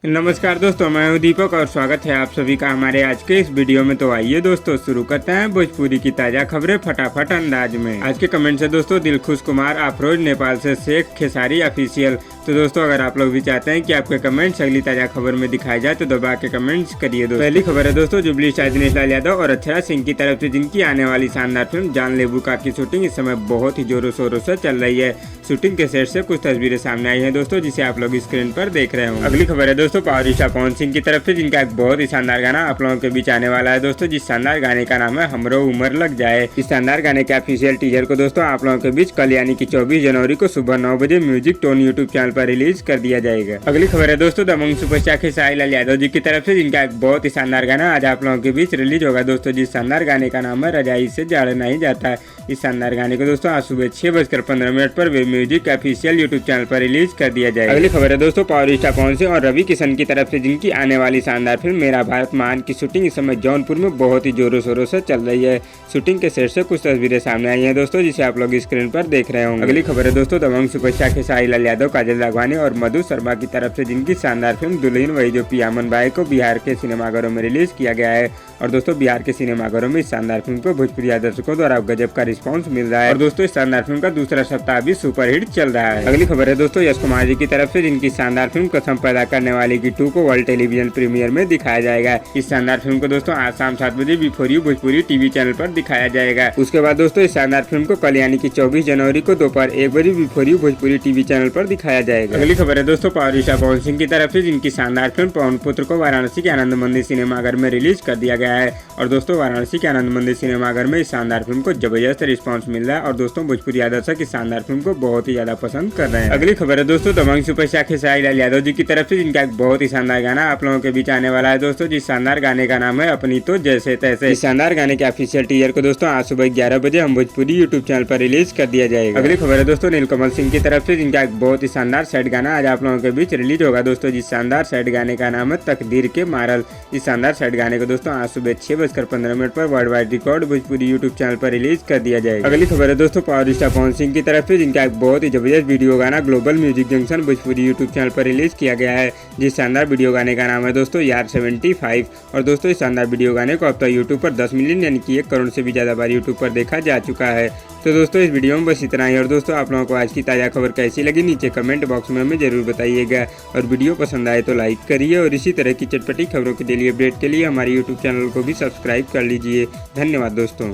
नमस्कार दोस्तों, मैं हूं दीपक और स्वागत है आप सभी का हमारे आज के इस वीडियो में। तो आइए दोस्तों शुरू करते हैं भोजपुरी की ताज़ा खबरें फटाफट अंदाज में। आज के कमेंट है दोस्तों दिलखुश कुमार अफरोज नेपाल से शेख खेसारी ऑफिशियल। तो दोस्तों अगर आप लोग भी चाहते हैं कि आपके कमेंट्स अगली ताज़ा खबर में दिखाए जाए तो दबा के कमेंट्स करिए। पहली खबर है दोस्तों जुबली स्टार दिनेश लाल यादव और अक्षरा सिंह की तरफ से जिनकी आने वाली शानदार फिल्म जानलेवा की शूटिंग इस समय बहुत ही जोरों शोरों से चल रही है। शूटिंग के सेट से कुछ तस्वीरें सामने आई हैं दोस्तों, जिसे आप लोग स्क्रीन पर देख रहे हो। अगली खबर है दोस्तों पावर स्टार पवन सिंह की तरफ से, जिनका एक बहुत ही शानदार गाना आप लोगों के बीच आने वाला है दोस्तों, जिस शानदार गाने का नाम है हमरो उमर लग जाए। इस शानदार गाने के ऑफिशियल टीजर को दोस्तों आप लोगों के बीच कल यानी कि 24 जनवरी को सुबह 9 बजे म्यूजिक टोन यूट्यूब चैनल पर रिलीज कर दिया जाएगा। अगली खबर है दोस्तों दबंग सुपरस्टार खेसारी लाल यादव जी की तरफ से, जिनका एक बहुत ही शानदार गाना आज आप लोगों के बीच रिलीज होगा दोस्तों, जिस शानदार गाने का नाम है रजाई से जाड़ा नहीं जाता है। इस शानदार गाने को दोस्तों आज सुबह 6:15 पर वे म्यूजिक ऑफिशियल यूट्यूब चैनल पर रिलीज कर दिया जाएगा। अगली खबर है दोस्तों पावर स्टार पवन सिंह और रवि किशन की तरफ से, जिनकी आने वाली शानदार फिल्म मेरा भारत महान की शूटिंग इस समय जौनपुर में बहुत ही जोरों शोरों से चल रही है। शूटिंग के सेट से कुछ तस्वीरें सामने आई हैं दोस्तों, जिसे आप लोग स्क्रीन पर देख रहे होंगे। अगली खबर है दोस्तों दबंग सुपरस्टार खेसारी लाल यादव, काजल राघवानी और मधु शर्मा की तरफ से, जिनकी शानदार फिल्म दुल्हन वही जो पियामन बाई को बिहार के सिनेमाघरों में रिलीज किया गया है। और दोस्तों बिहार के सिनेमाघरों में इस शानदार फिल्म को भोजपुरी दर्शकों द्वारा गजब का रिस्पांस मिल रहा है। और दोस्तों इस शानदार फिल्म का दूसरा सप्ताह भी सुपरहिट चल रहा है। अगली खबर है दोस्तों यश कुमार जी की तरफ से, जिनकी शानदार फिल्म कसम पैदा करने वाली की 2 को वर्ल्ड टेलीविजन प्रीमियर में दिखाया जाएगा। इस शानदार फिल्म को दोस्तों आज शाम 7 बजे before you Bhojpuri TV channel पर दिखाया जाएगा। उसके बाद दोस्तों इस शानदार फिल्म को कल यानी कि 24 जनवरी को दोपहर 1 बजे before you Bhojpuri TV channel पर दिखाया जाएगा। अगली खबर है दोस्तों पावर स्टार पवन सिंह की तरफ से, जिनकी शानदार फिल्म पवन पुत्र को वाराणसी के आनंद मंदिर सिनेमाघर में रिलीज कर दिया गया है। और दोस्तों वाराणसी के आनंद मंदिर सिनेमाघर में इस शानदार फिल्म को जबरदस्त रिस्पांस मिल रहा है और दोस्तों भोजपुरी दर्शक इस शानदार फिल्म को बहुत ही ज्यादा पसंद कर रहे हैं। अगली खबर है दोस्तों दबंग सुपरस्टार खेसारी लाल यादव जी की तरफ से, जिनका एक बहुत ही शानदार गाना आप लोगों के बीच आने वाला है दोस्तों, जिस शानदार गाने का नाम है अपनी तो जैसे तैसे। इस शानदार गाने के ऑफिशियल टीजर को दोस्तों आज सुबह 11 बजे हम भोजपुरी यूट्यूब चैनल पर रिलीज कर दिया जाएगा। अगली खबर है दोस्तों नीलकमल सिंह की तरफ से, जिनका एक बहुत ही शानदार सैड गाना आज आप लोगों के बीच रिलीज होगा दोस्तों, जिस शानदार सैड गाने का नाम है तकदीर के मारल। इस शानदार सैड गाने को दोस्तों आज सुबह 6:15 पर world wide record Bhojpuri YouTube channel पर रिलीज कर दिया जाएगा। अगली खबर है दोस्तों पावर स्टार पवन सिंह की तरफ से, जिनका एक बहुत ही जबरदस्त वीडियो गाना global music junction Bhojpuri YouTube channel पर रिलीज किया गया है, जिस शानदार वीडियो गाने का नाम है दोस्तों यार 75। और दोस्तों इस शानदार वीडियो गाने को अब तक यूट्यूब पर 10 मिलियन यानी कि 1 करोड़ से भी ज्यादा बार यूट्यूब पर देखा जा चुका है। तो दोस्तों इस वीडियो में बस इतना ही। और दोस्तों आप लोगों को आज की ताज़ा खबर कैसी लगी नीचे कमेंट बॉक्स में हमें जरूर बताइएगा। और वीडियो पसंद आए तो लाइक करिए और इसी तरह की चटपटी खबरों के डेली अपडेट के लिए हमारे यूट्यूब चैनल को भी सब्सक्राइब कर लीजिए। धन्यवाद दोस्तों।